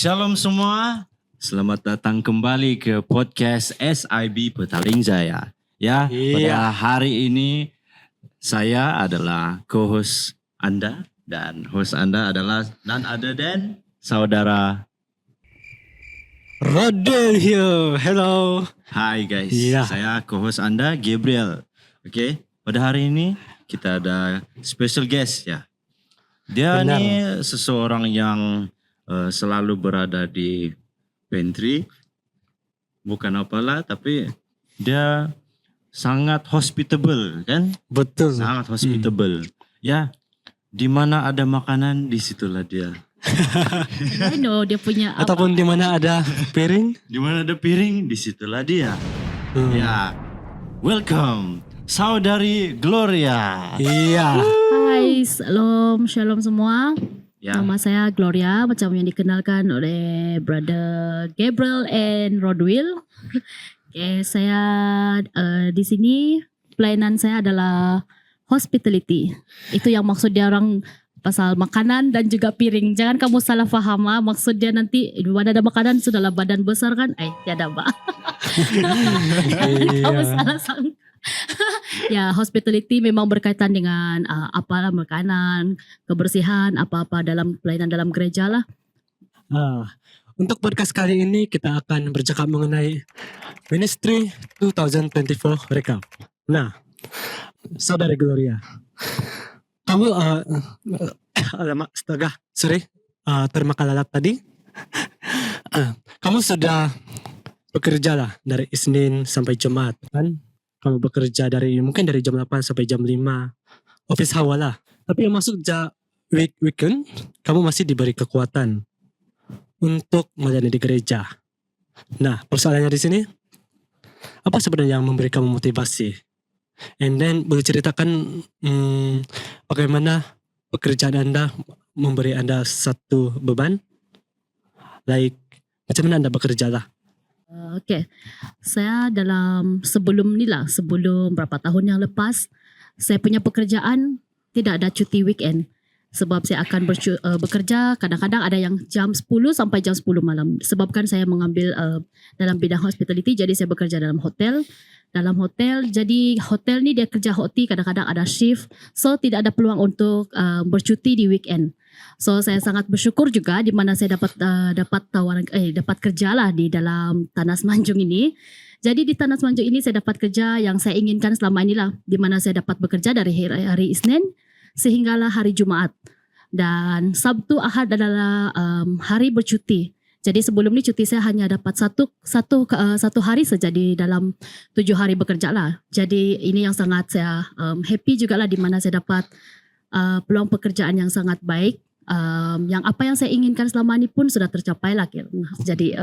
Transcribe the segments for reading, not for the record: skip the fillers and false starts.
Shalom semua, selamat datang kembali ke podcast SIB Petaling Jaya. Ya, pada hari ini saya adalah co-host Anda dan host Anda adalah none other than saudara Rodel here. Hello. Hai guys, Iya. saya co-host Anda Gabriel. Oke, pada hari ini kita ada special guest ya. Dia Benar. nih seseorang yang selalu berada di pantry. Bukan apalah, tapi dia sangat hospitable kan? Betul. Sangat hospitable. Ya, di mana ada makanan di situlah dia. I know dia punya apa. Ataupun di mana ada piring. Di mana ada piring, di situlah dia. Ya, welcome saudari Gloria. Iya. Hai, shalom semua. Ya, Nama saya Gloria, macam yang dikenalkan oleh Brother Gabriel and Rodwil. Oke, saya di sini pelayanan saya adalah hospitality. Itu yang maksud dia orang pasal makanan dan juga piring. Jangan kamu salah faham, maksud dia nanti di mana ada makanan sudahlah badan besar kan? Tiada mbak. Kamu salah sangka. Ya, hospitality memang berkaitan dengan apalah makanan, kebersihan, apa-apa dalam pelayanan dalam gereja lah. Untuk podcast kali ini kita akan bercakap mengenai Ministry 2024 Recap. Nah, saudara Gloria, kamu alamak astaga, sorry, termakalalap tadi. Kamu sudah bekerja lah dari Isnin sampai Jumat kan? Kamu bekerja mungkin dari jam 8 sampai jam 5. Office hour lah. Tapi yang masuk weekend, kamu masih diberi kekuatan untuk melayani di gereja. Nah, persoalannya di sini, apa sebenarnya yang memberi kamu motivasi? And then boleh ceritakan bagaimana pekerjaan Anda memberi Anda satu beban? Like, macam mana Anda bekerja lah? Oke, saya sebelum berapa tahun yang lepas, saya punya pekerjaan tidak ada cuti weekend. Sebab saya akan bekerja kadang-kadang ada yang jam 10 sampai jam 10 malam. Sebabkan saya mengambil dalam bidang hospitality, jadi saya bekerja dalam hotel. Jadi hotel ni dia kerja hoti, kadang-kadang ada shift. So tidak ada peluang untuk bercuti di weekend. So saya sangat bersyukur juga di mana saya dapat kerja lah di dalam Tanah Semanjung ini. Jadi di Tanah Semanjung ini saya dapat kerja yang saya inginkan selama inilah, di mana saya dapat bekerja dari hari Isnin sehinggalah hari Jumaat. Dan Sabtu Ahad adalah hari bercuti. Jadi sebelum ni cuti saya hanya dapat satu hari saja di dalam 7 hari bekerja lah. Jadi ini yang sangat saya happy juga lah, di mana saya dapat peluang pekerjaan yang sangat baik. Yang apa yang saya inginkan selama ini pun sudah tercapai lah. Jadi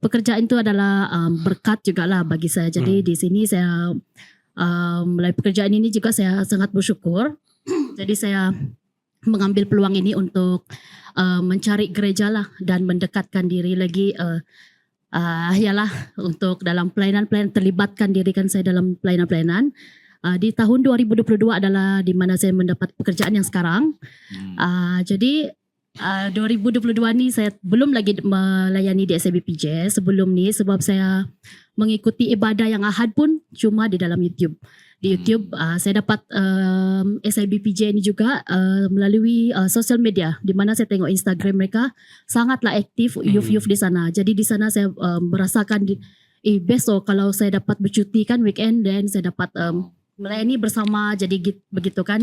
pekerjaan itu adalah berkat juga lah bagi saya. Jadi di sini saya melalui pekerjaan ini juga saya sangat bersyukur. Jadi saya mengambil peluang ini untuk mencari gereja lah dan mendekatkan diri lagi untuk dalam pelayanan terlibatkan diri kan saya dalam pelayanan. Di tahun 2022 adalah di mana saya mendapat pekerjaan yang sekarang. Jadi 2022 ni saya belum lagi melayani di SIBPJ sebelum ni, sebab saya mengikuti ibadah yang Ahad pun cuma di dalam YouTube. Di YouTube saya dapat SIBPJ ini juga melalui sosial media, di mana saya tengok Instagram mereka sangatlah aktif youth di sana. Jadi di sana saya merasakan besok kalau saya dapat bercuti kan weekend, dan saya dapat melayani bersama, jadi begitu kan.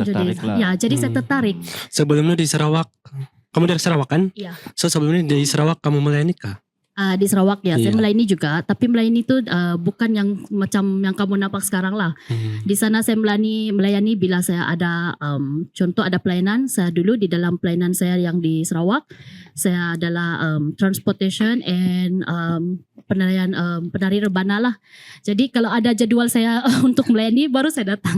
Jadi saya tertarik. Sebelumnya di Sarawak, kamu dari Sarawak kan? Iya. So sebelumnya di Sarawak kamu melayani kah? Di Sarawak ya, saya melayani juga, tapi melayani itu bukan yang macam yang kamu nampak sekarang lah. Di sana saya melayani bila saya ada contoh ada pelayanan. Saya dulu di dalam pelayanan saya yang di Sarawak, saya adalah transportation and penari rebana lah. Jadi kalau ada jadual saya untuk melayani baru saya datang.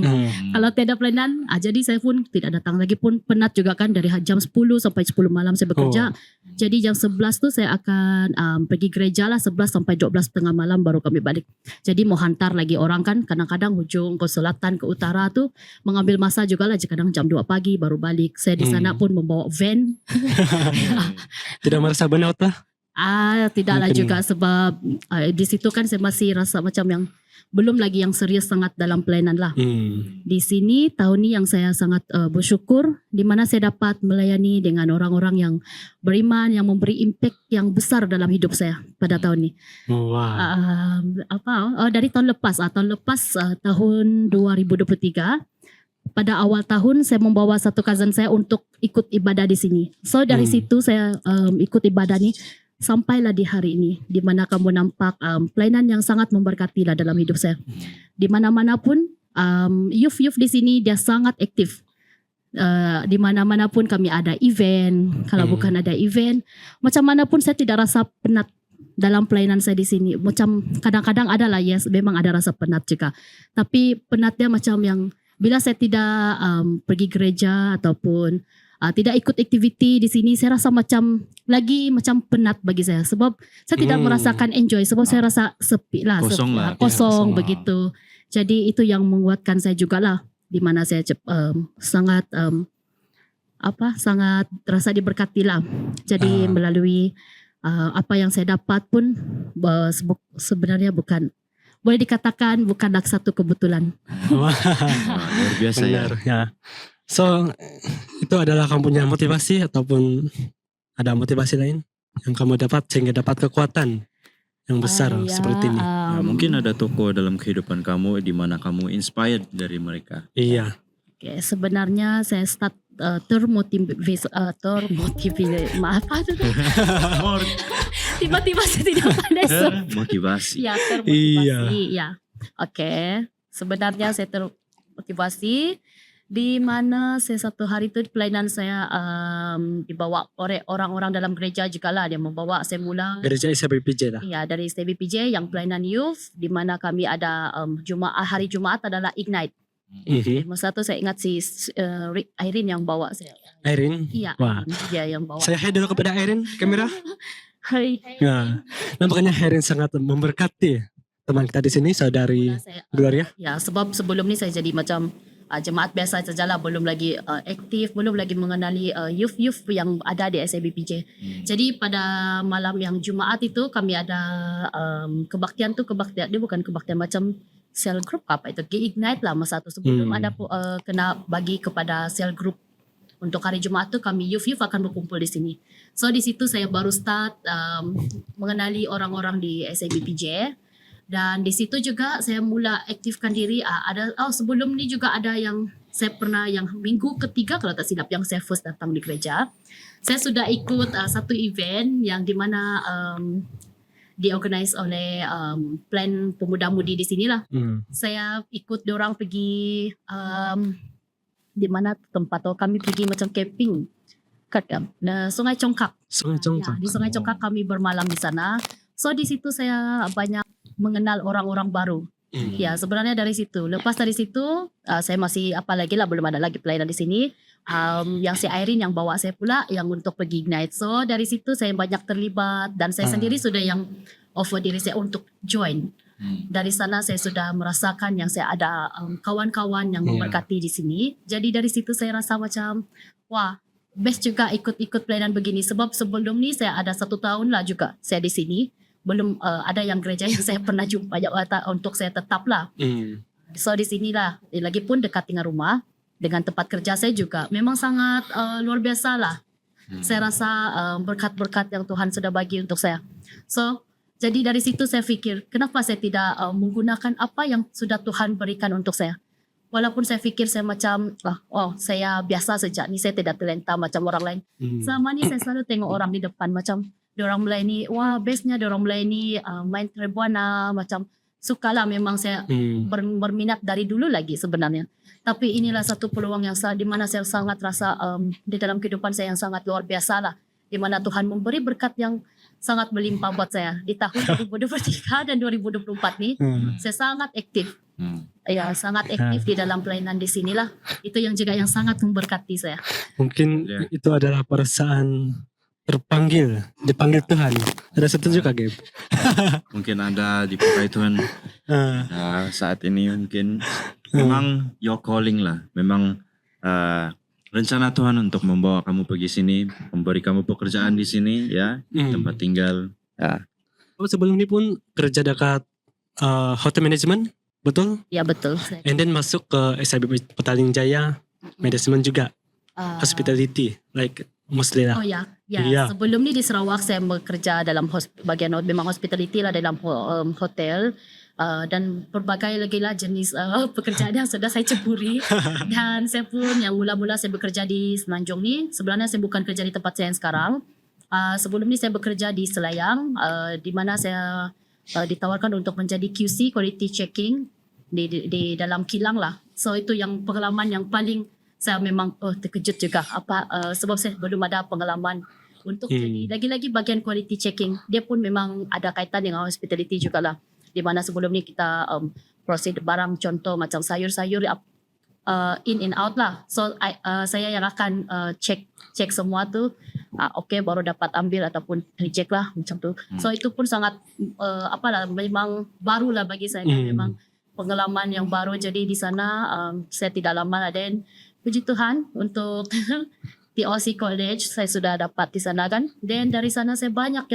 Kalau tidak pelayanan, jadi saya pun tidak datang. Lagi pun penat juga kan, dari jam 10 sampai 10 malam saya bekerja. Jadi jam 11 tu saya akan pergi gereja lah, 11 sampai 12 tengah malam baru kami balik. Jadi mau hantar lagi orang kan, kadang-kadang hujung ke selatan ke utara tu mengambil masa juga lah, kadang jam 2 pagi baru balik. Saya di sana pun membawa van. Tidak merasa burnout lah? Tidaklah Mungkin- juga sebab di situ kan saya masih rasa macam yang belum lagi yang serius sangat dalam pelayanan lah. Di sini tahun ini yang saya sangat bersyukur di mana saya dapat melayani dengan orang-orang yang beriman yang memberi impact yang besar dalam hidup saya pada tahun ini. Wah. Dari tahun lepas tahun 2023 pada awal tahun saya membawa satu cousin saya untuk ikut ibadah di sini. So dari situ saya ikut ibadah ni sampailah di hari ini di mana kamu nampak pelayanan yang sangat memberkati lah dalam hidup saya. Di mana-mana pun youth di sini dia sangat aktif. Di mana-mana pun kami ada event. Kalau bukan ada event, macam mana pun saya tidak rasa penat dalam pelayanan saya di sini. Macam kadang-kadang ada lah, yes, memang ada rasa penat juga. Tapi penatnya macam yang bila saya tidak pergi gereja ataupun tidak ikut aktiviti di sini, saya rasa macam penat bagi saya sebab saya tidak merasakan enjoy sebab saya rasa sepi lah, Kosong lah. kosong Ya, kosong. begitu. Jadi itu yang menguatkan saya jugalah di mana saya sangat sangat rasa diberkati lah. Jadi melalui apa yang saya dapat pun sebenarnya boleh dikatakan bukanlah satu kebetulan. Wah. Luar biasa ya. Benar ya. So itu adalah kamu punya motivasi ataupun ada motivasi lain yang kamu dapat sehingga dapat kekuatan yang besar seperti ini. Ya, mungkin ada tokoh dalam kehidupan kamu di mana kamu inspired dari mereka. Iya. Okay, sebenarnya saya start termotivasi maaf apa tu? Tiba-tiba saya tidak pandai Motivasi. Ya, termotivasi. Ya. Okey. Sebenarnya saya termotivasi di mana saya satu hari tu pelayanan saya dibawa oleh orang-orang dalam gereja juga lah. Dia membawa saya mula Gereja SBPJ lah. ya dari STBPJ yang pelayanan youth di mana kami ada hari Jumaat adalah Ignite. Masa tu saya ingat si Irene yang bawa saya. Irene. Iya, Wah. dia yang bawa. Saya hai dulu kepada Irene kamera. Hai. Ya. Nampaknya Irene sangat memberkati teman kita di sini, saudari Saya, Gloria. ya, sebab sebelum ni saya jadi macam jemaat biasa sajalah, belum lagi aktif, belum lagi mengenali youth yang ada di SABPJ. Jadi pada malam yang Jumaat itu kami ada kebaktian dia bukan kebaktian macam cell group apa itu, Ignite lah masa tu sebelum ada kena bagi kepada cell group. Untuk hari Jumaat tu kami youth akan berkumpul di sini. So di situ saya baru start mengenali orang-orang di SABPJ. Dan di situ juga saya mula aktifkan diri. Sebelum ni juga ada yang saya pernah yang minggu ketiga kalau tak silap yang saya first datang di gereja. Saya sudah ikut satu event yang di mana diorganize oleh plan pemuda-mudi di sinilah. Saya ikut diorang pergi di mana tempat kami pergi macam camping kat Sungai Congkak. Sungai Congkak. Ya, di Sungai Congkak kami bermalam di sana. So di situ saya banyak mengenal orang-orang baru. Ya, sebenarnya dari situ. Lepas dari situ saya masih belum ada lagi pelayanan di sini. Yang si Irene yang bawa saya pula yang untuk pergi Ignite. So dari situ saya banyak terlibat dan saya sendiri sudah yang offer diri saya untuk join. Dari sana saya sudah merasakan yang saya ada kawan-kawan yang memberkati di sini. Jadi dari situ saya rasa macam wah, best juga ikut pelayanan begini sebab sebelum ni saya ada 1 tahun lah juga saya di sini. Belum ada yang gereja yang saya pernah jumpa untuk saya tetap lah. So di sinilah, lagipun dekat dengan rumah, dengan tempat kerja saya juga. Memang sangat luar biasa lah. Saya rasa berkat-berkat yang Tuhan sudah bagi untuk saya. So jadi dari situ saya fikir, kenapa saya tidak menggunakan apa yang sudah Tuhan berikan untuk saya. Walaupun saya fikir saya macam, saya biasa saja ni, saya tidak talenta macam orang lain. Selama ni saya selalu tengok orang di depan macam, diorang melayani, wah bestnya diorang melayani, main Trebuana, macam sukalah memang saya berminat dari dulu lagi sebenarnya. Tapi inilah satu peluang yang di mana saya sangat rasa di dalam kehidupan saya yang sangat luar biasa lah. Di mana Tuhan memberi berkat yang sangat melimpah buat saya. Di tahun 2023 dan 2024 ni, saya sangat aktif. Ya, sangat aktif di dalam pelayanan di sinilah. Itu yang juga yang sangat memberkati saya. Mungkin itu adalah perasaan dipanggil Tuhan. Ada setuju Kak Gabe? Mungkin Anda dipakai Tuhan saat ini mungkin memang your calling lah. Memang rencana Tuhan untuk membawa kamu pergi sini, memberi kamu pekerjaan di sini ya, tempat tinggal. Oh, sebelum ini pun kerja dekat hotel management, betul? Ya betul. And then masuk ke SIB Petaling Jaya management juga, hospitality, like mostly lah. Oh ya, Iya. sebelum ni di Sarawak saya bekerja dalam bagian memang hospitality lah dalam hotel. Dan berbagai lagi lah jenis pekerjaan yang sudah saya ceburi. Dan saya pun yang mula-mula saya bekerja di Semenanjung ni, sebenarnya saya bukan kerja di tempat saya yang sekarang. Sebelum ni saya bekerja di Selayang, di mana saya ditawarkan untuk menjadi QC, quality checking di dalam kilang lah. So itu yang pengalaman yang paling saya memang terkejut juga sebab saya belum ada pengalaman untuk jadi lagi-lagi bagian quality checking. Dia pun memang ada kaitan dengan hospitality jugalah. Di mana sebelum ni kita proceed barang contoh macam sayur-sayur in and out lah. So saya yang akan check semua tu okay baru dapat ambil ataupun reject lah macam tu. So itu pun sangat memang baru lah bagi saya kan. Memang pengalaman yang baru. Jadi di sana saya tidak lama lah. Dan puji Tuhan untuk TOC College saya sudah dapat di sana kan. Dan dari sana saya banyak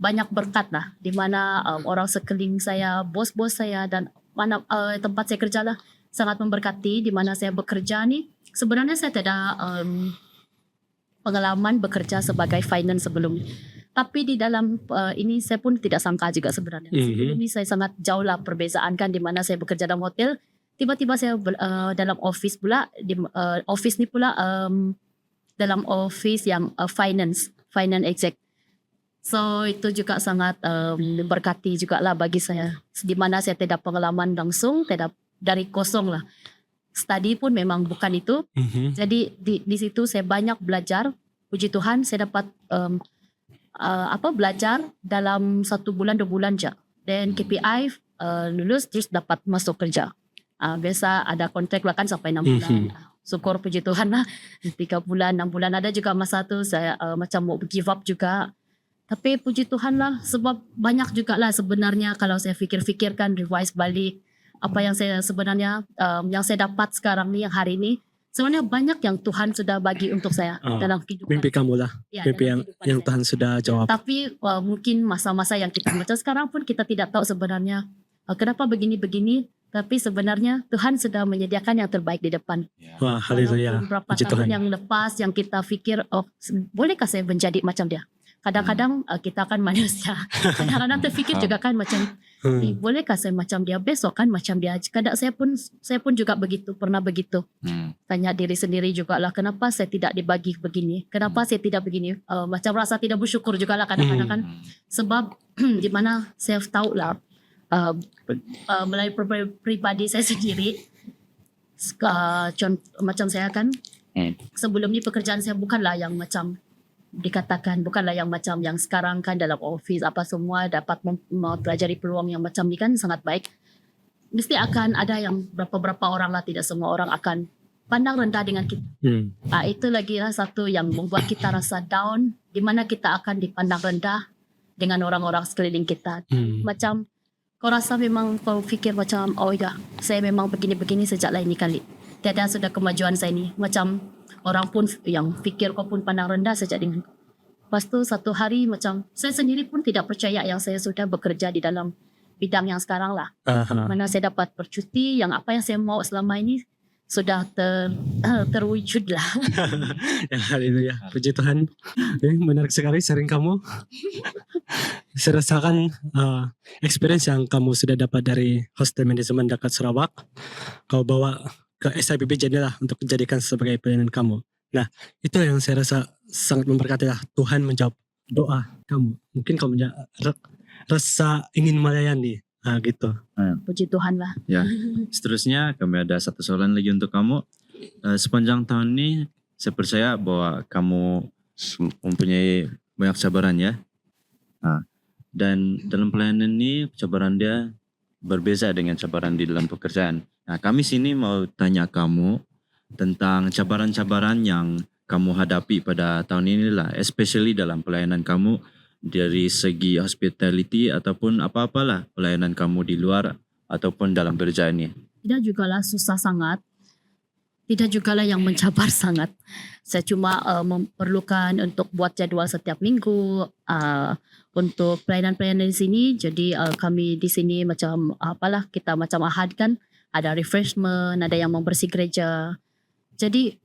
banyak berkat lah, di mana orang sekeliling saya, bos-bos saya dan mana tempat saya kerja lah sangat memberkati. Di mana saya bekerja ni sebenarnya saya tidak pengalaman bekerja sebagai finance sebelum ni. Tapi di dalam ini saya pun tidak sangka juga sebenarnya. Sebelum ni saya sangat jauh lah perbezaan kan, di mana saya bekerja dalam hotel, tiba-tiba saya dalam office pula, office ni pula dalam office yang finance exec. So itu juga sangat memberkati juga lah bagi saya. Di mana saya tidak pengalaman langsung, tidak dari kosong lah. Study pun memang bukan itu. Jadi di situ saya banyak belajar. Puji Tuhan saya dapat belajar dalam 1 bulan 2 bulan je. Dan KPI lulus terus dapat masuk kerja. Biasa ada kontrak lah kan sampai 6 bulan. Syukur puji Tuhan lah 3 bulan 6 bulan. Ada juga masa tu saya macam mau give up juga. Tapi puji Tuhan lah sebab banyak juga lah sebenarnya kalau saya fikir-fikirkan, revise balik apa yang saya sebenarnya yang saya dapat sekarang ni, yang hari ni, sebenarnya banyak yang Tuhan sudah bagi untuk saya dalam kehidupan. Mimpi kamu lah, Ya, mimpi dalam yang kehidupan saya. Tuhan sudah jawab. Tapi mungkin masa-masa yang kita macam sekarang pun kita tidak tahu sebenarnya kenapa begini-begini. Tapi sebenarnya Tuhan sudah menyediakan yang terbaik di depan. Wah, haleluya. Walaupun berapa Puji tahun Tuhan. yang lepas yang kita fikir, bolehkah saya menjadi macam dia? Kadang-kadang kita kan manusia. Kadang-kadang terfikir juga kan macam, bolehkah saya macam dia? Besok kan macam dia. Kadang saya pun juga begitu, pernah begitu. Tanya diri sendiri juga lah, kenapa saya tidak dibagi begini? Kenapa saya tidak begini? Macam rasa tidak bersyukur juga lah kadang-kadang kan. Sebab di mana saya tahu lah, melalui pribadi saya sendiri, macam saya kan, sebelum ni pekerjaan saya bukanlah yang macam dikatakan, bukanlah yang macam yang sekarang kan dalam office apa semua dapat mempelajari peluang yang macam ni kan sangat baik. Mesti akan ada yang berapa orang lah, tidak semua orang akan pandang rendah dengan kita. Itu lagi lah satu yang membuat kita rasa down, di mana kita akan dipandang rendah dengan orang-orang sekeliling kita. Macam kau rasa memang kau fikir macam, oh ya, saya memang begini-begini sejak lah ini kali. Tiada sudah kemajuan saya ni. Macam orang pun yang fikir kau pun pandang rendah sejak dengan kau. Lepas tu satu hari macam saya sendiri pun tidak percaya yang saya sudah bekerja di dalam bidang yang sekarang lah. Mana saya dapat bercuti, yang apa yang saya mau selama ini sudah terwujud lah. Ya, haleluya. Puji Tuhan. Menarik sekali sharing kamu. Saya rasakan experience yang kamu sudah dapat dari hostel management dekat Sarawak, kau bawa ke SIBB Jaya lah untuk dijadikan sebagai pelayanan kamu. Nah, itu yang saya rasa sangat memberkati lah. Tuhan menjawab doa kamu. Mungkin kamu rasa ingin melayani. Gitu. Puji Tuhan lah. Ya. Seterusnya kami ada satu soalan lagi untuk kamu. Sepanjang tahun ini saya percaya bahwa kamu mempunyai banyak cabaran ya. Dan dalam pelayanan ini cabaran dia berbeza dengan cabaran di dalam pekerjaan. Nah, kami sini mau tanya kamu tentang cabaran-cabaran yang kamu hadapi pada tahun ini lah, especially dalam pelayanan kamu dari segi hospitality ataupun apa-apalah pelayanan kamu di luar ataupun dalam kerjaan ini. Tidak jugalah susah sangat. tidak jugalah yang mencabar sangat. Saya cuma memerlukan untuk buat jadual setiap minggu untuk pelayanan-pelayanan di sini. Jadi kami di sini macam kita macam Ahad kan ada refreshment, ada yang membersih gereja. Jadi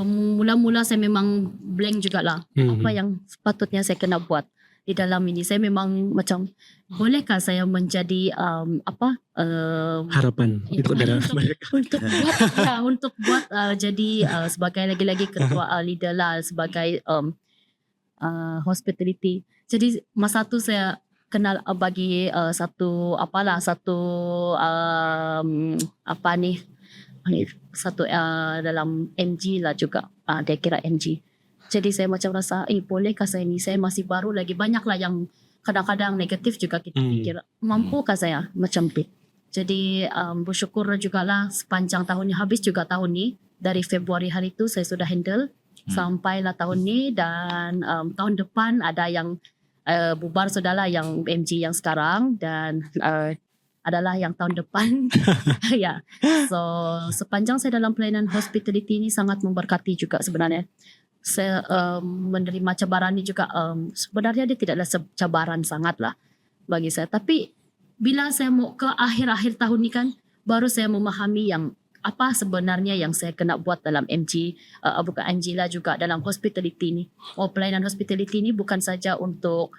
mula-mula saya memang blank jugalah apa yang sepatutnya saya kena buat di dalam ini. Saya memang macam bolehkah saya menjadi Harapan untuk mereka. untuk buat jadi sebagai lagi-lagi ketua leader lah sebagai hospitality. Jadi masa tu saya kenal bagi satu dalam MG lah juga, dia kira MG. Jadi saya macam rasa bolehkah saya ni, saya masih baru lagi, banyaklah yang kadang-kadang negatif juga kita fikir, mampukah saya macam tu. Jadi bersyukur jugalah sepanjang tahun ni, habis juga tahun ni, dari Februari hari tu saya sudah handle sampailah tahun ni. Dan tahun depan ada yang bubar sudahlah yang MG yang sekarang, dan adalah yang tahun depan. Ya. So sepanjang saya dalam pelayanan hospitality ni sangat memberkati juga sebenarnya. Saya menerima cabaran ni juga, sebenarnya dia tidaklah cabaran sangat lah bagi saya. Tapi bila saya mau ke akhir-akhir tahun ni kan, baru saya memahami yang apa sebenarnya yang saya kena buat dalam MG, bukan MG lah, juga dalam hospitality ni. Pelayanan hospitality ni bukan saja untuk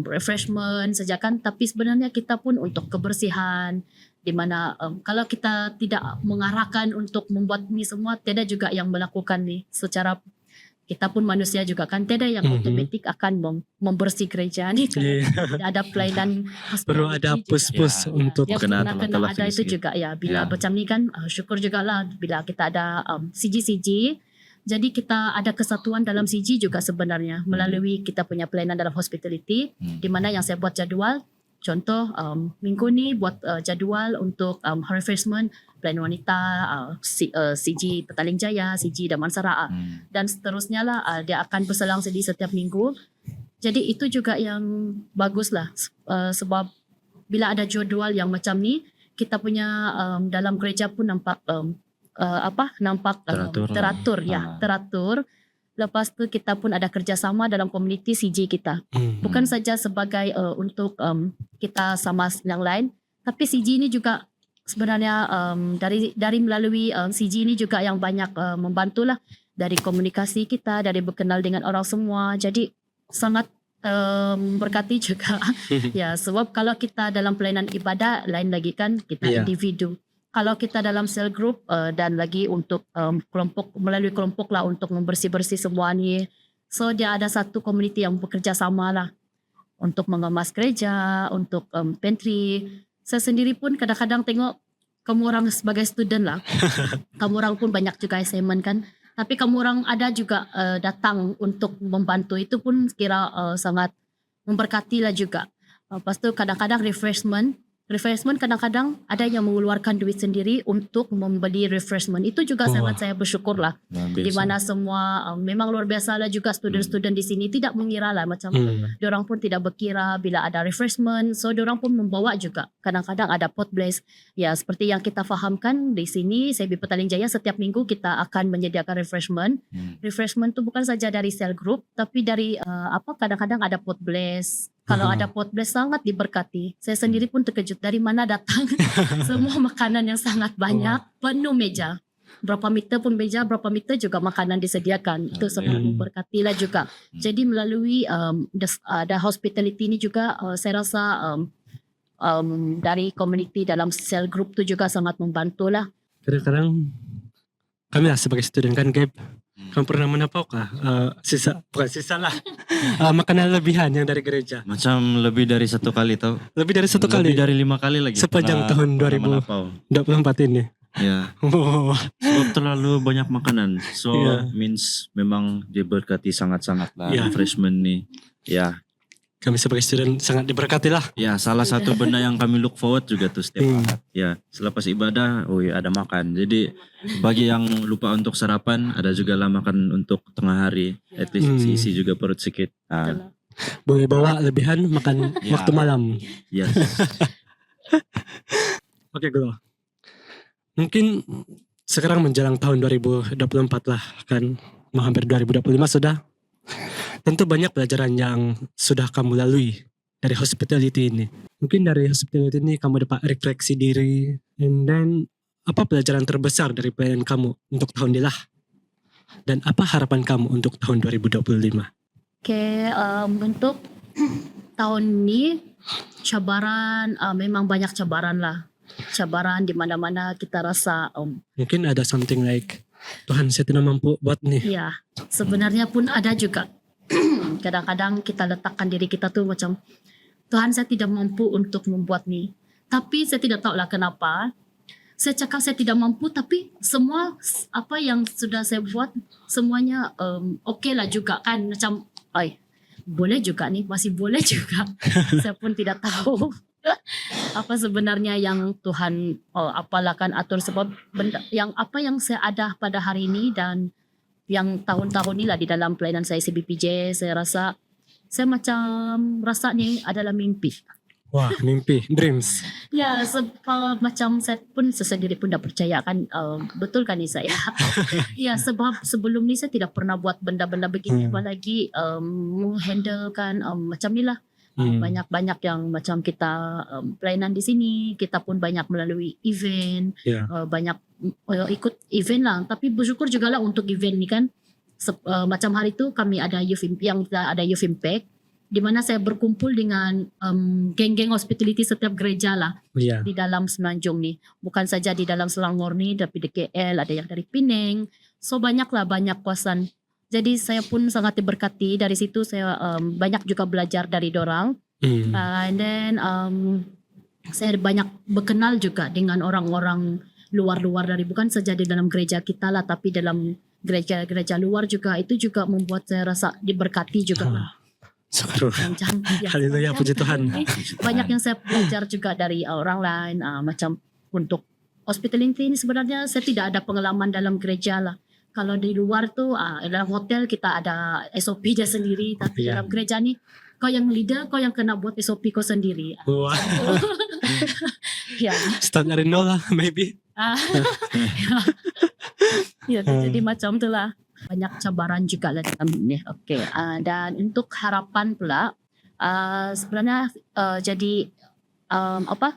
refreshment saja kan, tapi sebenarnya kita pun untuk kebersihan, di mana kalau kita tidak mengarahkan untuk membuat ni semua, tiada juga yang melakukan ni secara, kita pun manusia juga kan, tiada yang otomatik akan membersih gereja ni kan. Ada pelayanan Perlu ada push-push untuk dia kena telah ada itu sikit. juga ya. Bila macam ni kan, syukur jugalah bila kita ada CG. Jadi kita ada kesatuan dalam CG juga sebenarnya melalui kita punya pelayanan dalam hospitality, di mana yang saya buat jadual. Contoh minggu ni buat jadual untuk refreshment pelayanan wanita, CG Petaling Jaya, CG Damansara, dan seterusnya lah. Dia akan berselang sedih setiap minggu. Jadi itu juga yang bagus lah, sebab bila ada jadual yang macam ni, kita punya dalam gereja pun nampak teratur ya, teratur. Lepas tu kita pun ada kerjasama dalam komuniti CG kita. Bukan saja sebagai untuk kita sama yang lain, tapi CG ini juga sebenarnya dari melalui CG ini juga yang banyak membantulah dari komunikasi kita, dari berkenal dengan orang semua. Jadi sangat berkati juga. Ya, sebab kalau kita dalam pelayanan ibadah lain lagi kan, kita individu. Kalau kita dalam cell group dan lagi untuk kelompok, melalui kelompok lah untuk membersih-bersih semua ni. So dia ada satu komuniti yang bekerja sama lah untuk mengemas gereja, untuk pantry. Saya sendiri pun kadang-kadang tengok kamu orang sebagai student lah. Kamu orang pun banyak juga assignment kan. Tapi kamu orang ada juga datang untuk membantu. Itu pun kira sangat memberkati lah juga. Lepas tu kadang-kadang refreshment kadang-kadang ada yang mengeluarkan duit sendiri untuk membeli refreshment. Itu juga sangat saya bersyukur lah. Di mana semua memang luar biasa lah juga student-student di sini tidak mengira lah macam diorang pun tidak berkira bila ada refreshment. So diorang pun membawa juga. Kadang-kadang ada pot bless. Ya seperti yang kita fahamkan di sini SIB Petaling Jaya setiap minggu kita akan menyediakan refreshment. Refreshment tu bukan saja dari cell group tapi dari kadang-kadang ada pot bless. Kalau ada pot bless sangat diberkati. Saya sendiri pun terkejut dari mana datang semua makanan yang sangat banyak, penuh meja. Berapa meter pun meja, berapa meter juga makanan disediakan. Itu sangat memberkati lah juga. Jadi melalui ada hospitality ini juga saya rasa dari community dalam cell group tu juga sangat membantu lah. Kadang-kadang kami lah sebagai student kan Gabe, kamu pernah menapaukah makanan lebihan yang dari gereja? Macam lebih dari satu kali tau. Lebih dari satu kali? Lebih dari 5 kali lagi. Sepanjang tahun 2024 ini? Ya. Sebab terlalu banyak makanan. So means memang diberkati sangat-sangat lah refreshment ni. Ya. Kami sebagai student sangat diberkati lah. Ya, salah satu benda yang kami look forward juga tuh setiap Ahad. Ya, selepas ibadah, ada makan. Jadi bagi yang lupa untuk sarapan, ada juga lah makan untuk tengah hari. At least isi juga perut sedikit. Boleh bawa lebihan makan waktu malam. Yes. Oke, Glo. Mungkin sekarang menjelang tahun 2024 lah kan, mau hampir 2025 sudah. Tentu banyak pelajaran yang sudah kamu lalui dari hospitality ini. Mungkin dari hospitality ini kamu dapat refleksi diri, and then apa pelajaran terbesar dari pelayanan kamu untuk tahun ini lah? Dan apa harapan kamu untuk tahun 2025? Oke, untuk tahun ini cabaran, memang banyak cabaran lah. Cabaran di mana-mana kita rasa Mungkin ada something like, Tuhan saya tidak mampu buat nih. ya, sebenarnya pun ada juga. Kadang-kadang kita letakkan diri kita tuh macam, Tuhan saya tidak mampu untuk membuat ni. Tapi saya tidak tahu lah kenapa. Saya cakap saya tidak mampu, tapi semua apa yang sudah saya buat semuanya okey lah juga kan. Macam, boleh juga nih, masih boleh juga. Saya pun tidak tahu apa sebenarnya yang Tuhan apalah kan atur, sebab benda yang apa yang saya ada pada hari ini dan yang tahun-tahun ni lah di dalam pelayanan saya CBPJ, saya rasa saya macam rasa ni adalah mimpi. Wah, mimpi, dreams. Ya, sebab macam saya pun sendiri pun dah percaya kan, betul kan ni saya. Ya, sebab sebelum ni saya tidak pernah buat benda-benda begini, apalagi handle kan macam ni lah. Banyak-banyak yang macam kita pelayanan di sini, kita pun banyak melalui event, banyak ikut event lah. Tapi bersyukur juga lah untuk event ni kan. Macam hari tu kami ada youth impact, di mana saya berkumpul dengan geng-geng hospitality setiap gereja lah di dalam Semenanjung ni. Bukan saja di dalam Selangor ni, tapi di KL ada yang dari Penang. So banyak kawasan. Jadi saya pun sangat diberkati dari situ. Saya banyak juga belajar dari dorang. And then saya banyak berkenal juga dengan orang-orang luar-luar dari, bukan saja di dalam gereja kita lah, tapi dalam gereja-gereja luar juga. Itu juga membuat saya rasa diberkati juga lah. Haleluya, puji Tuhan. Banyak yang saya belajar juga dari orang lain. Macam untuk hospitality ini sebenarnya saya tidak ada pengalaman dalam gereja lah. Kalau di luar tu dalam hotel kita ada SOP dia sendiri, tapi dalam gereja ni kau yang leader, kau yang kena buat SOP kau sendiri. Wow. Ya. Start dari nol lah, maybe. Ya, jadi macam tu lah. Banyak cabaran juga lah dalam ni. Okay. Dan untuk harapan pula, sebenarnya jadi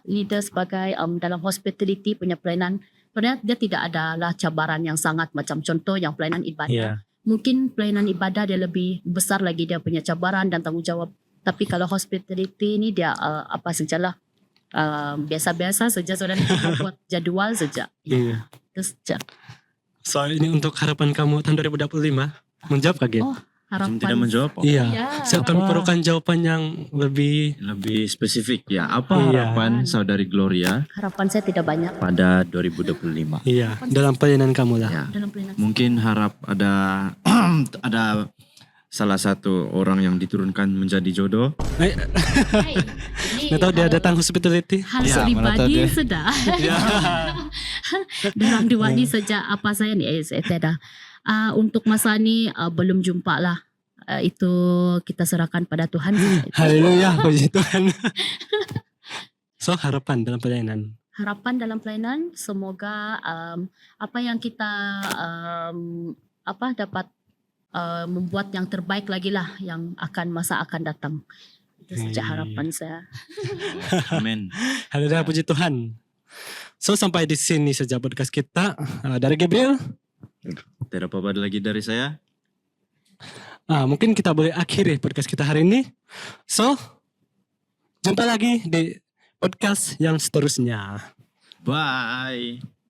leader sebagai dalam hospitality punya pelayanan, sebenarnya dia tidak adalah cabaran yang sangat macam contoh yang pelayanan ibadah. Mungkin pelayanan ibadah dia lebih besar lagi dia punya cabaran dan tanggungjawab. Tapi kalau hospitality ni dia apa sajalah, biasa-biasa saja, saudara kita buat jadual saja. Itu saja. So ini untuk harapan kamu tahun 2025, menjawab kaget? Harapan. Tidak menjawab. Iya. Saya akan perlukan jawaban yang lebih spesifik ya. Apa harapan saudari Gloria? Harapan saya tidak banyak pada 2025. Iya, dalam pelayanan kamu lah. Ya. dalam pelayanan. Mungkin harap ada ada salah satu orang yang diturunkan menjadi jodoh. Nggak tahu dia datang hospitality. Hal Ya, mana tahu pribadi dia. sudah. Dalam dua ni saja apa saya ni saya tidak. Untuk masa ni belum jumpa lah. Itu kita serahkan pada Tuhan. Haleluya, puji Tuhan. So harapan dalam pelayanan. Harapan dalam pelayanan semoga apa yang kita dapat membuat yang terbaik lagi lah yang masa akan datang. Itu saja harapan saya. Amin. Haleluya, puji Tuhan. So sampai di sini saja podcast kita dari Gabriel. Tidak apa-apa lagi dari saya. Mungkin kita boleh akhiri podcast kita hari ini. So jumpa lagi di podcast yang seterusnya. Bye.